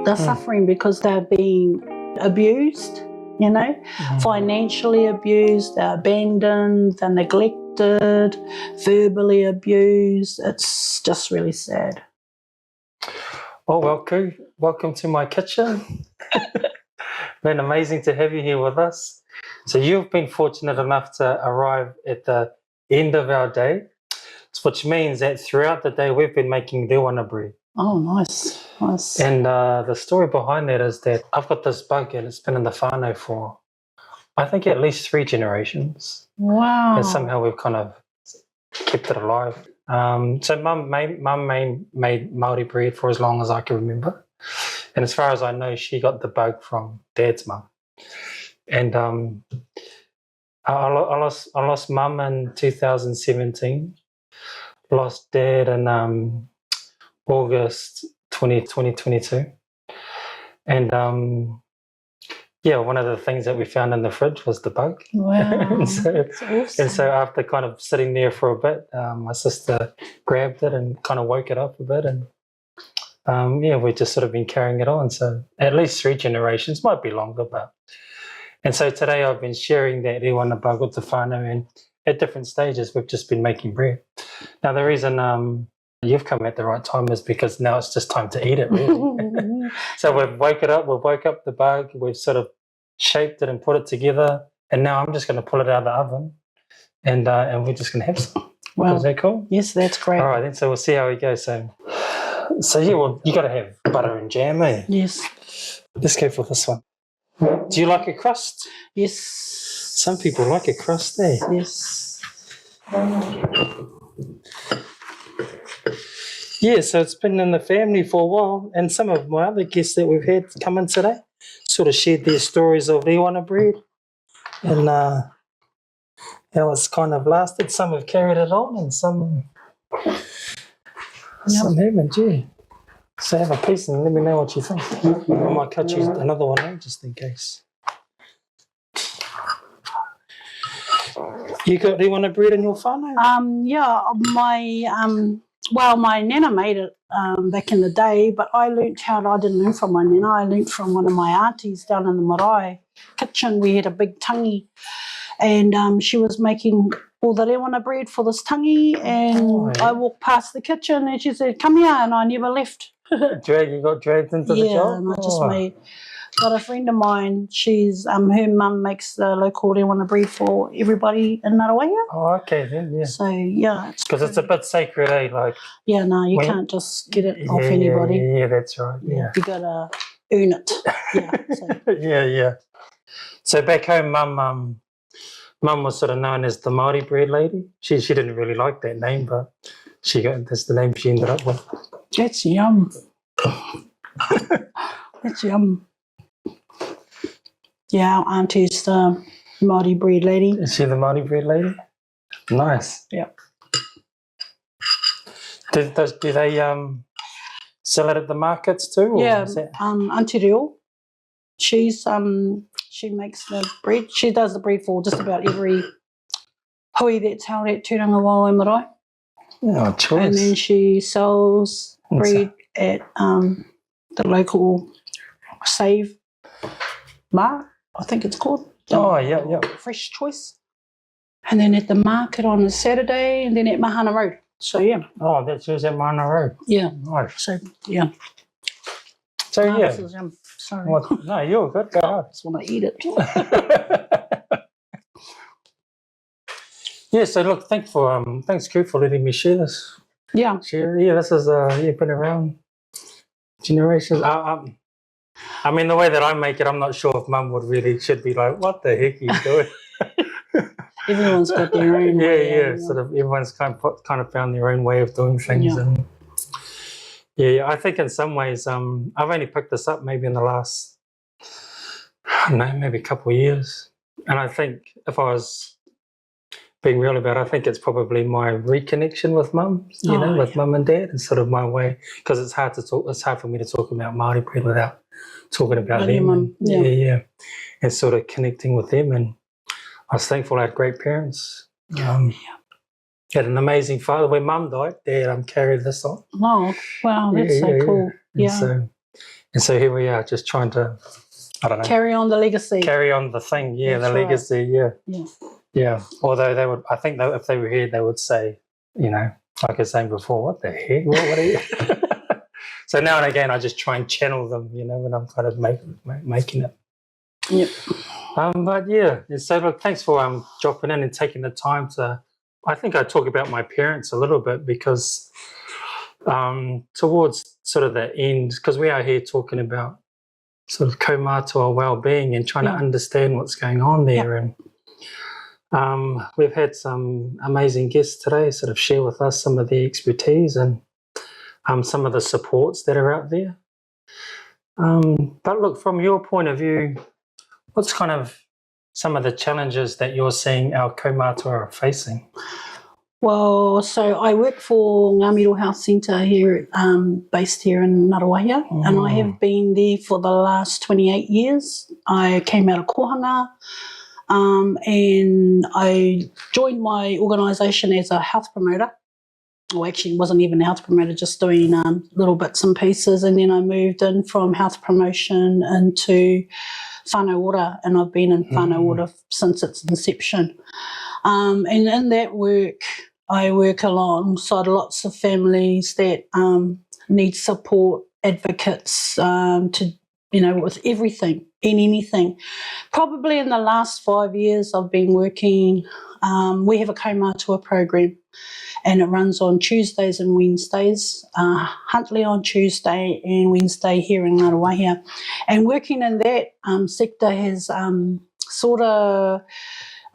They're suffering because they're being abused, you know, financially abused, they're abandoned, they're neglected, verbally abused. It's just really sad. Oh, welcome to my kitchen. Been amazing to have you here with us. So you've been fortunate enough to arrive at the end of our day, which means that throughout the day we've been making rewana bread. Oh, nice. And the story behind that is that I've got this bug and it's been in the whānau for, I think, at least 3 generations. Wow. And somehow we've kind of kept it alive. So Mum made Māori bread for as long as I can remember. And as far as I know, she got the bug from Dad's mum. And I lost Mum in 2017. Lost Dad in August 2022. And one of the things that we found in the fridge was the bug. Wow. That's awesome. And so after kind of sitting there for a bit, my sister grabbed it and kind of woke it up a bit. And we've just sort of been carrying it on. So at least 3 generations, might be longer, but. And so today I've been sharing that rewana bug with the whānau, and at different stages we've just been making bread. Now the reason you've come at the right time is because now it's just time to eat it, really. So we've woke up the bug, we've sort of shaped it and put it together, and now I'm just going to pull it out of the oven, and we're just going to have some. Wow. Is that cool? Yes, that's great. All right, then. So we'll see how we go. So well, you got to have butter and jam, eh? Yes. Let's go for this one. Do you like a crust? Yes. Some people like a crust, eh? Yes. Yeah, so it's been in the family for a while, and some of my other guests that we've had come in today sort of shared their stories of rewana bread and how it's kind of lasted. Some have carried it on and some haven't, yeah. So have a piece and let me know what you think. I might cut you another one out just in case. You got rewana bread in your whānau? My nana made it back in the day, but I didn't learn from my nana. I learned from one of my aunties down in the marae kitchen. We had a big tangi, and she was making all the rewana bread for this tangi, and I walked past the kitchen and she said, "Come here," and I never left. You got dragged into the job? Yeah, and I just got a friend of mine, she's her mum makes the local rewana bread for everybody in Narawaya. Oh, okay then, yeah. So, yeah. Because it's a bit sacred, eh? Like, yeah, no, you can't just get it off anybody. Yeah, that's right, yeah. You got to earn it. Yeah. Yeah. So back home, Mum was sort of known as the Māori bread lady. She didn't really like that name, but that's the name she ended up with. That's yum. That's yum. Yeah, our auntie's the Māori bread lady. Is she the Māori bread lady? Nice. Yeah. Do they sell it at the markets too? Or yeah, Auntie Reo. She makes the bread. She does the bread for just about every hui that's held at Tūranga Wāoe Marae. Oh, choice. And then she sells bread at the local Save Mar, I think it's called. Yeah. Fresh Choice. And then at the market on a Saturday, and then at Mahana Road. So, yeah. Oh, that's just at Mahana Road. Yeah. Nice. So, yeah. So, yeah. This is yum. Sorry. Well, no, you're good. Go ahead. I just want to eat it. Yeah, so look, thanks, Crew, for letting me share this. Yeah. This is, been around generations. I mean, the way that I make it, I'm not sure if Mum should be like, what the heck are you doing? Everyone's got their own way. Yeah. Sort of everyone's kind of found their own way of doing things. Yeah. And I think in some ways, I've only picked this up maybe in the last, I don't know, maybe a couple of years. And I think if I was being real about it, I think it's probably my reconnection with Mum, with Mum and Dad, and sort of my way, because it's hard for me to talk about Māori bread without talking about them. Yeah. And sort of connecting with them. And I was thankful I had great parents. Had an amazing father. When Mum died, Dad carried this on. Oh, wow, that's so cool. Yeah. So And so here we are, just trying to, I don't know, Carry on the legacy. carry on the thing, yeah, That's the legacy, yeah. Yeah. Yeah. Although they would, I think that if they were here, they would say, you know, like I was saying before, what the heck? What are you? So now and again, I just try and channel them, you know, when I'm kind of making it. Yep. But yeah, so look, thanks for dropping in and taking the time to. I think I talk about my parents a little bit because towards sort of the end, because we are here talking about sort of kaumātua well-being and trying to understand what's going on there. And we've had some amazing guests today sort of share with us some of the expertise and some of the supports that are out there. But look, from your point of view, what's kind of some of the challenges that you're seeing our kaumātua are facing? Well, so I work for Ngā Miro Health Centre here, based here in Ngaruawahia, and I have been there for the last 28 years. I came out of kohanga, and I joined my organisation as a health promoter. Well, actually, wasn't even a health promoter, just doing little bits and pieces, and then I moved in from health promotion into whānau ora, and I've been in whānau ora since its inception. And in that work, I work alongside lots of families that need support, advocates to, you know, with everything and anything. Probably in the last 5 years, I've been working. We have a kaumātua program, and it runs on Tuesdays and Wednesdays. Huntly on Tuesday and Wednesday here in Ngaruawahia. And working in that sector has sort of,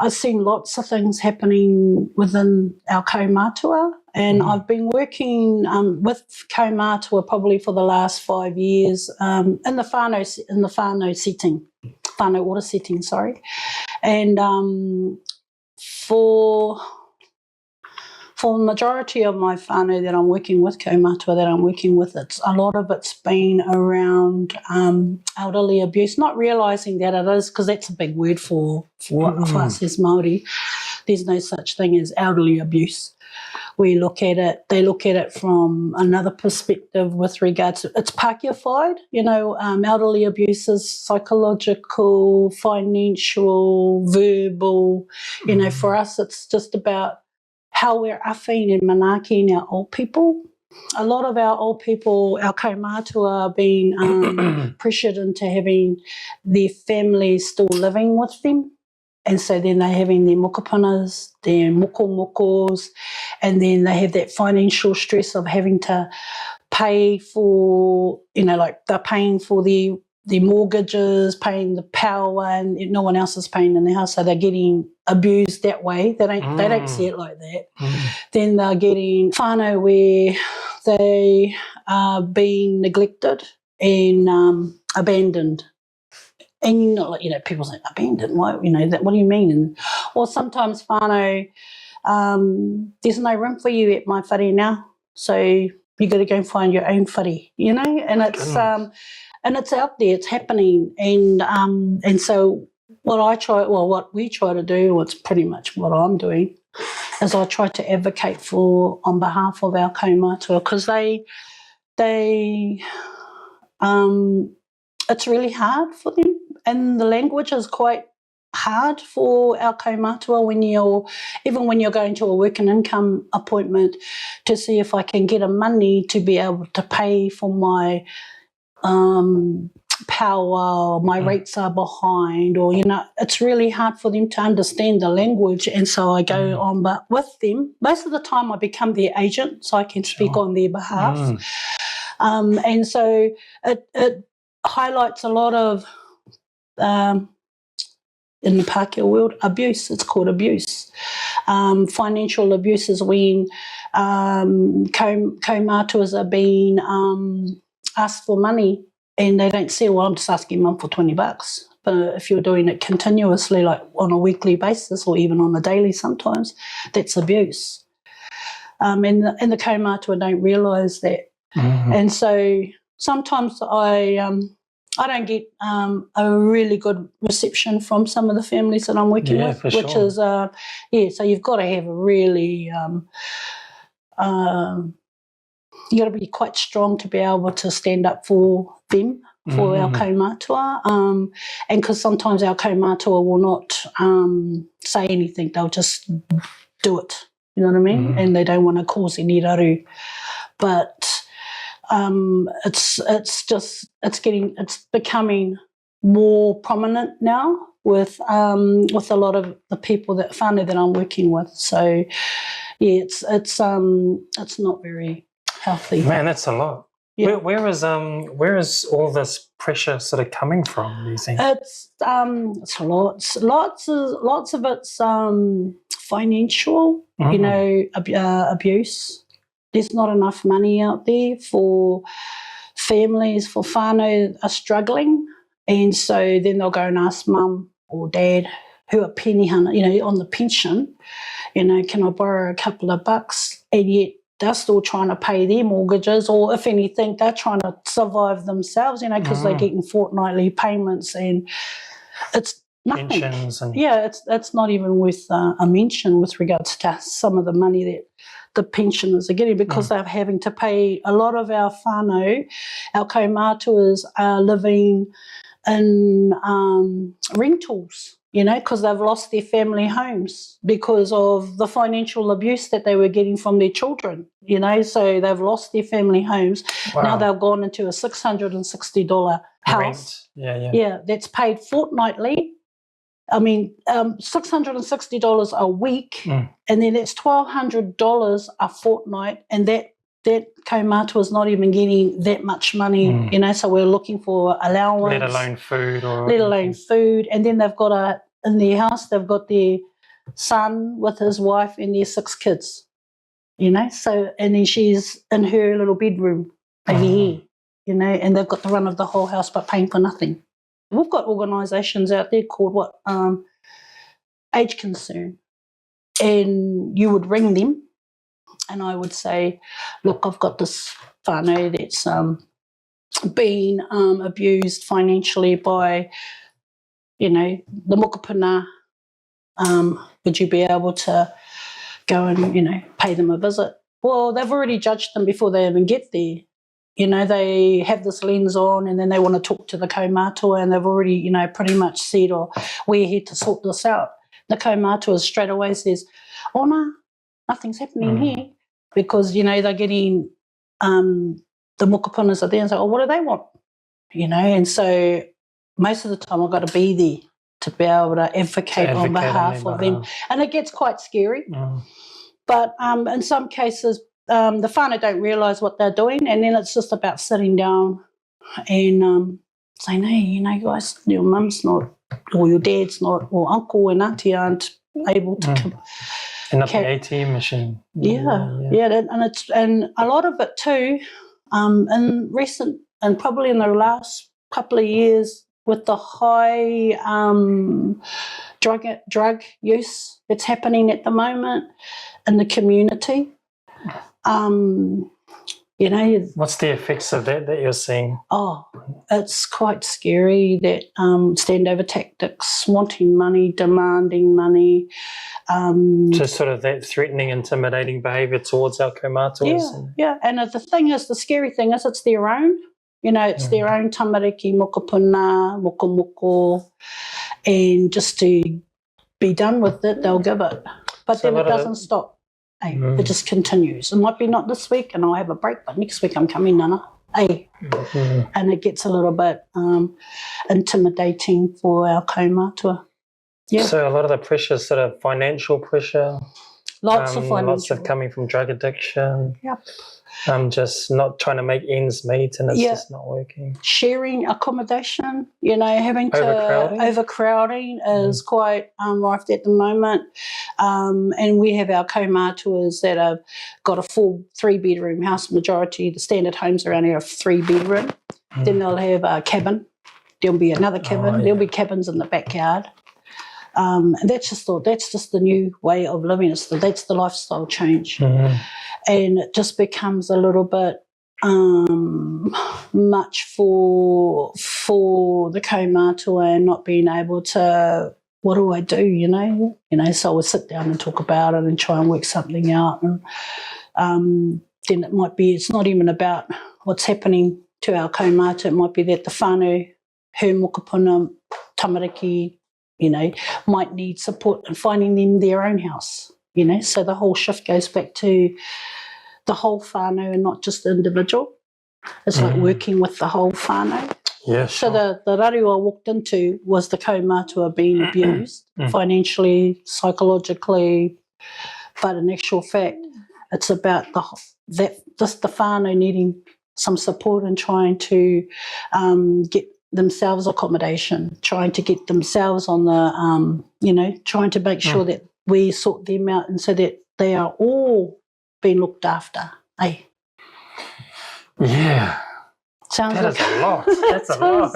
I've seen lots of things happening within our kaumātua, and I've been working with kaumātua probably for the last 5 years in the whānau setting, whānau ora setting, sorry. And for the majority of my whānau that I'm working with, kaumātua that I'm working with, a lot of it's been around elderly abuse, not realising that it is, because that's a big word for us as Māori. There's no such thing as elderly abuse. They look at it from another perspective with regards to, it's Pākehā-fied, you know, elderly abuse is psychological, financial, verbal, you know, for us it's just about how we're awhiing and manakiing our old people. A lot of our old people, our kaumātua, are being pressured into having their families still living with them. And so then they're having their mokopanas, their mokomokos, and then they have that financial stress of having to pay for, you know, like they're paying for their mortgages, paying the power, and no one else is paying in the house, so they're getting abused that way. They don't see it like that. Then they're getting whānau where they are being neglected and abandoned. And you know, like, you know, people say abandoned. Why? You know, that. What do you mean? And, or sometimes whānau, there's no room for you at my whare now, so you got to go and find your own whare. You know, and it's and it's out there, it's happening, and so what we try to do, it's pretty much what I'm doing, is I try to advocate for on behalf of our kaumātua, because they it's really hard for them, and the language is quite hard for our kaumātua even when you're going to a work and income appointment to see if I can get a money to be able to pay for my power, my rates are behind, or, you know, it's really hard for them to understand the language. And so I go on, but with them, most of the time I become their agent, so I can speak on their behalf. And so it highlights a lot of, in the Pākehā world, abuse. It's called abuse. Financial abuse is when kaumātuas are being asked for money, and they don't say, well, I'm just asking Mum for $20. But if you're doing it continuously, like on a weekly basis or even on a daily sometimes, that's abuse. And the kaumātua don't realise that. And so sometimes I don't get a really good reception from some of the families that I'm working with, which is, so you've got to have a really you got to be quite strong to be able to stand up for them, for our kaumātua. And because sometimes our kaumātua will not say anything, they'll just do it. You know what I mean? And they don't want to cause any raru. But it's becoming more prominent now with a lot of the people whānau that I'm working with. So yeah, it's not very healthy. Man, that's a lot. Yeah. Where is all this pressure sort of coming from, do you think? It's lots of it's financial, you know, abuse. There's not enough money out there for families, for whānau are struggling, and so then they'll go and ask mum or dad who are penihana, you know, on the pension, you know, can I borrow a couple of bucks? And yet they're still trying to pay their mortgages, or if anything, they're trying to survive themselves, you know, because they're getting fortnightly payments, and it's nothing. Pensions and it's not even worth a mention with regards to some of the money that the pensioners are getting, because they're having to pay. A lot of our whānau, our kaumātuas, are living in rentals, you know, because they've lost their family homes because of the financial abuse that they were getting from their children, you know, so they've lost their family homes. Wow. Now they've gone into a $660 house. Rent. Yeah, that's paid fortnightly. I mean, $660 a week, and then that's $1,200 a fortnight, and that kaumātua is not even getting that much money, you know, so we're looking for allowance. Let alone food. And then they've got in their house, they've got their son with his wife and their 6 kids, you know, so, and then she's in her little bedroom over here, you know, and they've got the run of the whole house but paying for nothing. We've got organisations out there called Age Concern, and you would ring them and I would say, look, I've got this whānau that's been abused financially by, you know, the mokopuna. Would you be able to go and, you know, pay them a visit? Well, they've already judged them before they even get there. You know, they have this lens on and then they want to talk to the kaumātua, and they've already, you know, pretty much said, oh, we're here to sort this out. The kaumātua straight away says, oh, no, nothing's happening here, because, you know, they're getting the mokopunas are there and say, oh, what do they want? You know, and so most of the time I've got to be there to be able to advocate on behalf of them. And it gets quite scary. But in some cases, the whānau don't realise what they're doing, and then it's just about sitting down and saying, hey, you know, guys, your mum's not, or your dad's not, or uncle and auntie aren't able to come. And not the ATM machine. And a lot of it too, in recent, and probably in the last couple of years, with the high drug use that's happening at the moment in the community. You know, what's the effects of that you're seeing? Oh, it's quite scary, that standover tactics, wanting money, demanding money. Just sort of that threatening, intimidating behaviour towards our kaumātuas. Yeah. And the thing is, the scary thing is, it's their own. You know, it's their own tamariki, mokopuna, mokomoko, and just to be done with it, they'll give it. But then it doesn't stop. Hey, it just continues. It might be not this week and I'll have a break, but next week I'm coming, Nana. Hey. And it gets a little bit intimidating for our kaumātua. Yeah. So a lot of the pressure is sort of financial pressure. Lots of financial. Lots of coming from drug addiction. Yep. Just not trying to make ends meet, and it's just not working. Sharing accommodation, you know, having to overcrowding is quite rife at the moment. And we have our kaumātuas that have got a full 3-bedroom house. Majority, the standard homes around here are 3-bedroom. Then they'll have a cabin. There'll be another cabin. There'll be cabins in the backyard. And that's just the new way of living. That's the lifestyle change. And it just becomes a little bit much for the kaumātua, and not being able to, what do I do, you know? So we'll sit down and talk about it and try and work something out. And then it might be, it's not even about what's happening to our kaumata. It might be that the whānau, her mokopuna, tamariki, might need support in finding them their own house, So the whole shift goes back to the whole whānau and not just the individual. It's like working with the whole whānau. Yeah, So the rarua I walked into was the kaumātua being abused financially, psychologically, but in actual fact, it's about the whānau needing some support and trying to get themselves accommodation, trying to get themselves on the, trying to make sure that we sort them out and so that they are all being looked after. Eh? Yeah. Sounds that like is a lot. That's a lot.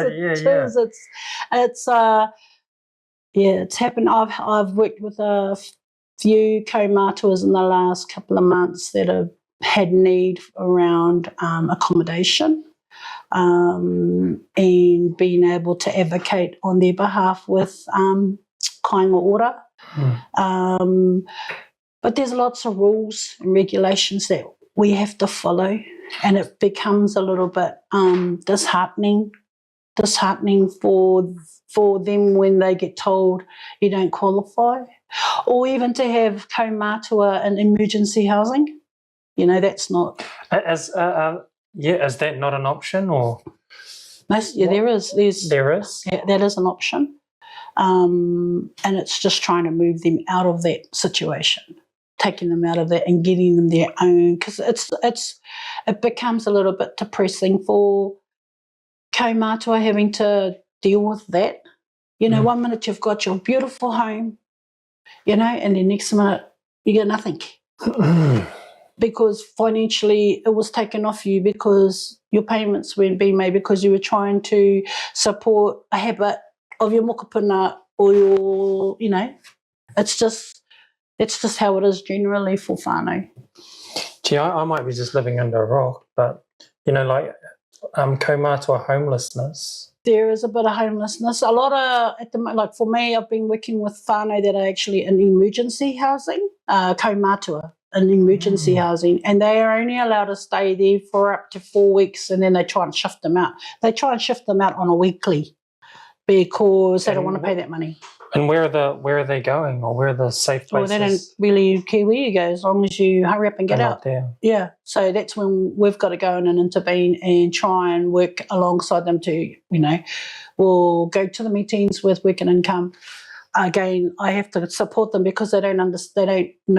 It's happened. I've worked with a few kaumātuas in the last couple of months that have had need around accommodation and being able to advocate on their behalf with kāinga ora. But there's lots of rules and regulations that we have to follow, and it becomes a little bit disheartening for them when they get told you don't qualify, or even to have kaumātua in emergency housing. That's not. Is that not an option, or? There is. There is. Yeah, that is an option, and it's just trying to move them out of that situation, taking them out of that and getting them their own, because it becomes a little bit depressing for kaumātua having to deal with that. 1 minute you've got your beautiful home, and the next minute you get nothing. Because financially it was taken off you because your payments weren't being made because you were trying to support a habit of your mokopuna or your, it's just how it is generally for whānau. Gee, I might be just living under a rock, but, kaumātua homelessness. There is a bit of homelessness. A lot of, at the like for me, I've been working with whānau that are actually in emergency housing, kaumātua in emergency housing, and they are only allowed to stay there for up to 4 weeks, and then they try and shift them out. They try and shift them out on a weekly because they don't want to pay that money. And where are they going, or where are the safe places? Well, they don't really care where you go as long as you hurry up and get out. There. Yeah, so that's when we've got to go in and intervene and try and work alongside them to, we'll go to the meetings with Work and Income. Again, I have to support them because they don't know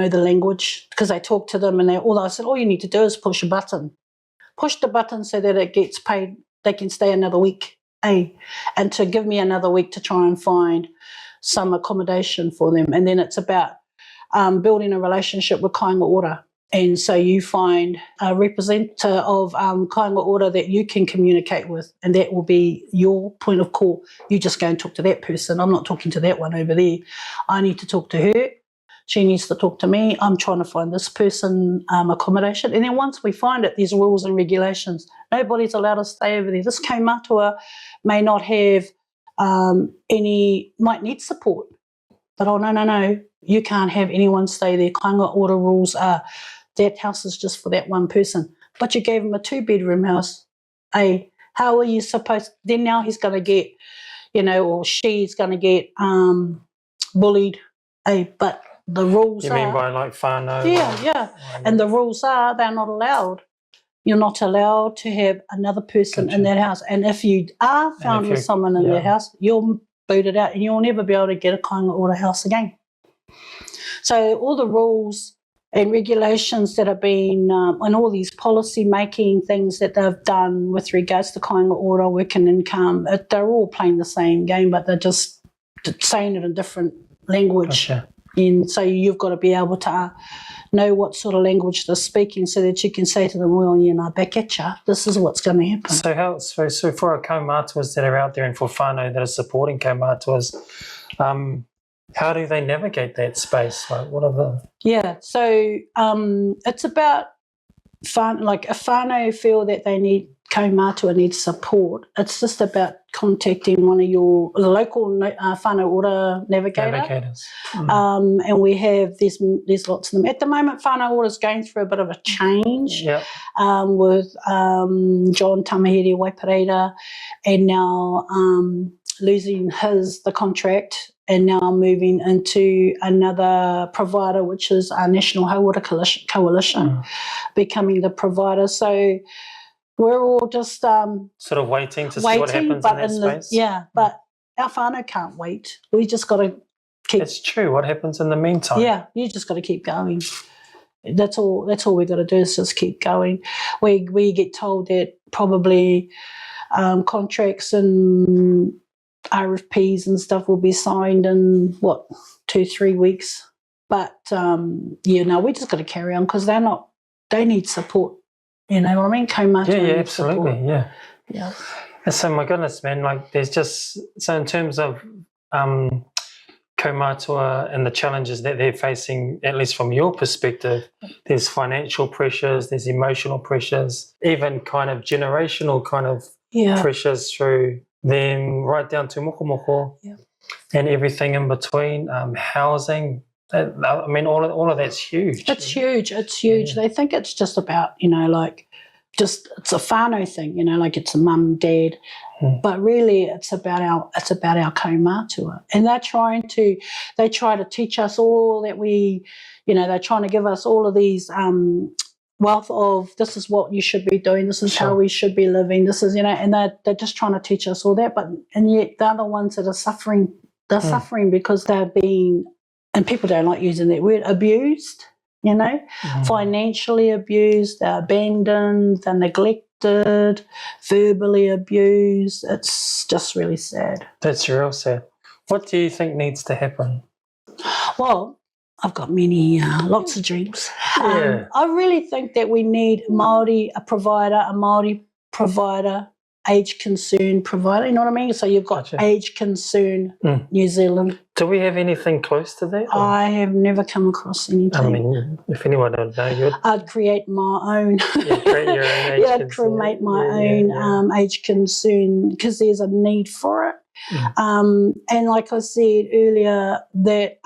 the language, because I talk to them and I said, all you need to do is push a button. Push the button so that it gets paid. They can stay another week, and to give me another week to try and find some accommodation for them. And then it's about building a relationship with kāinga ora. And so you find a representative of kāinga ora that you can communicate with, and that will be your point of call. You just go and talk to that person. I'm not talking to that one over there. I need to talk to her. She needs to talk to me. I'm trying to find this person accommodation. And then once we find it, there's rules and regulations. Nobody's allowed to stay over there. This kaumātua may not have might need support, but no, you can't have anyone stay there. Kāinga ora rules are that house is just for that one person, but you gave him a 2-bedroom house. How are you supposed, then now he's going to get, or she's going to get bullied, but the rules are... You mean by like whānau? Yeah, and the rules are they're not allowed. You're not allowed to have another person in that house. And if you are found with someone in that house, you're booted out and you'll never be able to get a kāinga ora house again. So all the rules and regulations that have been, and all these policy making things that they've done with regards to kāinga ora, Work and Income, they're all playing the same game, but they're just saying it in different language. Gotcha. And so you've got to be able to know what sort of language they're speaking so that you can say to them, well, back at you, this is what's going to happen. So for our kaumātuas that are out there and for whānau that are supporting kaumātuas, how do they navigate that space? Like, what are the... Yeah, so it's about like if whānau feel that they need kaumātua needs support, it's just about contacting one of your local whānau ora Navigators. and we have there's lots of them at the moment. Whānau ora is going through a bit of a change with John Tamahiri Waipareira, and now losing the contract, and now moving into another provider, which is our National Hauora Coalition, becoming the provider. So we're all just sort of waiting to see what happens in that space. But our whānau can't wait. We just got to keep. It's true. What happens in the meantime? Yeah, you just got to keep going. That's all we got to do is just keep going. We get told that probably contracts and RFPs and stuff will be signed in 2-3 weeks. But we just got to carry on because they need support. You know what I mean? Kaumātua yeah, absolutely, support. yeah. So my goodness, man, like there's just so in terms of kaumātua and the challenges that they're facing, at least from your perspective, there's financial pressures, there's emotional pressures, even kind of generational kind of pressures through them, right down to mokomoko and everything in between, housing. I mean, all of that's huge. It's huge. It's huge. They think it's just about, it's a whānau thing, like it's a mum, dad, but really it's about our kaumātua. And they try to teach us all that they're trying to give us all of these wealth of this is what you should be doing, this is how we should be living, this is, and they're just trying to teach us all that, and yet they're the ones that are suffering. They're suffering because they're being, and people don't like using that word, abused, financially abused, they're abandoned, they're neglected, verbally abused. It's just really sad. That's real sad. What do you think needs to happen? Well, I've got lots of dreams. I really think that we need a Māori provider, age concern provider, you know what I mean? So you've got age concern New Zealand. Do we have anything close to that? Or? I have never come across anything. I mean, if anyone don't know, I'd create my own. Create your own age concern. I'd create my own age concern because there's a need for it. And like I said earlier, that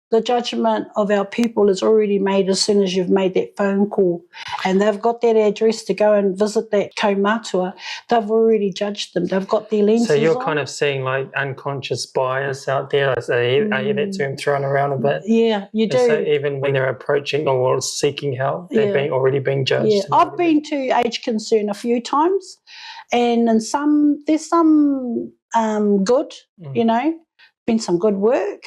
the judgment of our people is already made as soon as you've made that phone call, and they've got that address to go and visit that kaumātua. They've already judged them. They've got their lenses. So you're kind of seeing like unconscious bias out there. So I hear that term thrown around a bit. Yeah, you do. So even when they're approaching or seeking help, they're already being judged. Yeah, I've been to age concern a few times, and there's some good, been some good work.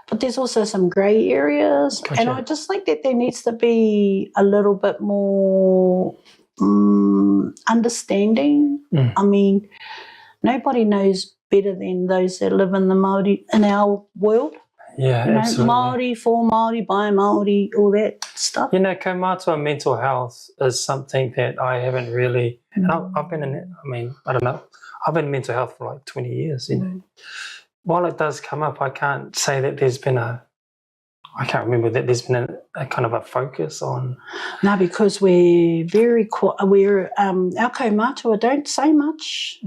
But there's also some grey areas. Gotcha. And I just think that there needs to be a little bit more understanding. I mean, nobody knows better than those that live in our world. Yeah, absolutely. Māori, for Māori, by Māori, all that stuff. Kaumātua mental health is something that I haven't really... I've been in it, I don't know. I've been in mental health for like 20 years, While it does come up, I can't say that there's been I can't remember that there's been a kind of a focus on. No, because we're very our kaumātua don't say much.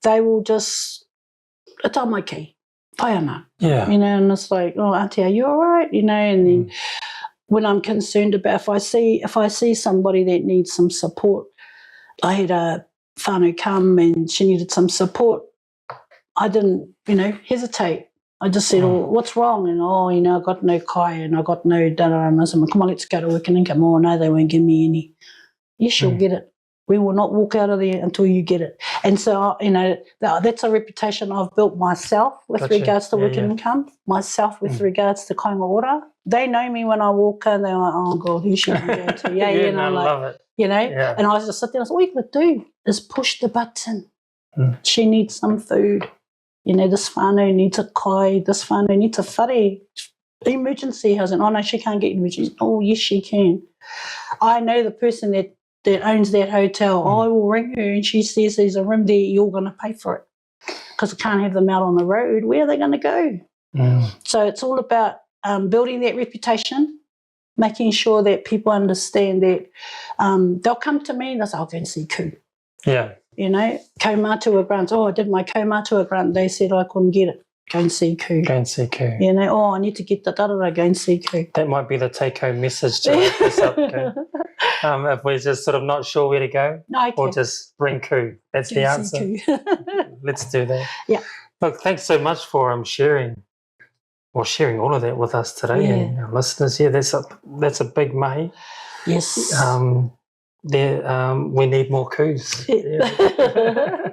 They will just, it's on my key, whaiana. Yeah. And it's like, oh, auntie, are you all right? And then when I'm concerned about, if I see somebody that needs some support, I had a whānau come and she needed some support. I didn't, hesitate. I just said, oh, what's wrong? And, I got no kai and I got no da-da-da-da. Come on, let's go to work and come on. No, they won't give me any. Yes, you'll get it. We will not walk out of there until you get it. And so, that's a reputation I've built myself with regards to work and income, myself with regards to kainga ora. They know me when I walk in. They're like, oh, God, who should I go to? And I love it. And I just sit there and say, all you got to do is push the button. She needs some food. This whānau needs a kai, this whānau needs a whare. Emergency housing. Oh, no, she can't get emergency. Oh, yes, she can. I know the person that owns that hotel. I will ring her and she says there's a room there, you're going to pay for it. Because I can't have them out on the road. Where are they going to go? So it's all about building that reputation making sure that people understand that they'll come to me and they'll say, I'll go and see ku. Yeah. You know, kaumātua grants. Oh, I did my kaumātua grant. They said I couldn't get it. Go and see ku. Go and see ku. You know, oh, I need to get the darara. Go and see ku. That might be the take-home message to wrap this up, Ku. If we're just sort of not sure where to go, or just ring ku. That's the answer. Let's do that. Yeah. Look, thanks so much for sharing all of that with us today and our listeners. Yeah, that's a big mahi. Yes. We need more kus. Yeah.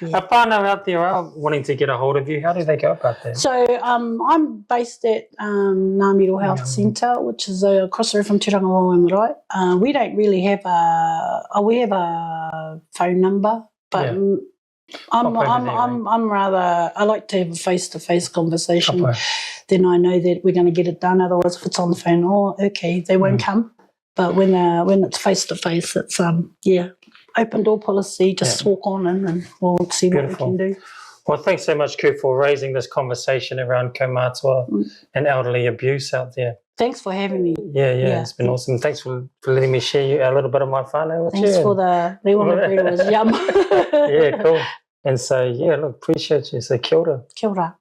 A whānau out there are wanting to get a hold of you. How do they go about that? So I'm based at Miro Health Centre, which is across the road from Te Rangawawa Marae. We don't really have we have a phone number, but I'm rather, I like to have a face-to-face conversation. Then I know that we're going to get it done. Otherwise, if it's on the phone, okay, they won't come. But when it's face-to-face, it's open door policy. Just walk on in and we'll see what we can do. Well, thanks so much, Ku, for raising this conversation around kaumātua and elderly abuse out there. Thanks for having me. Yeah, it's been awesome. Thanks for letting me share a little bit of my whānau with you. Thanks for the rewana bread, was yum. Yeah, cool. And so, look, appreciate you. So, kia ora. Kia ora.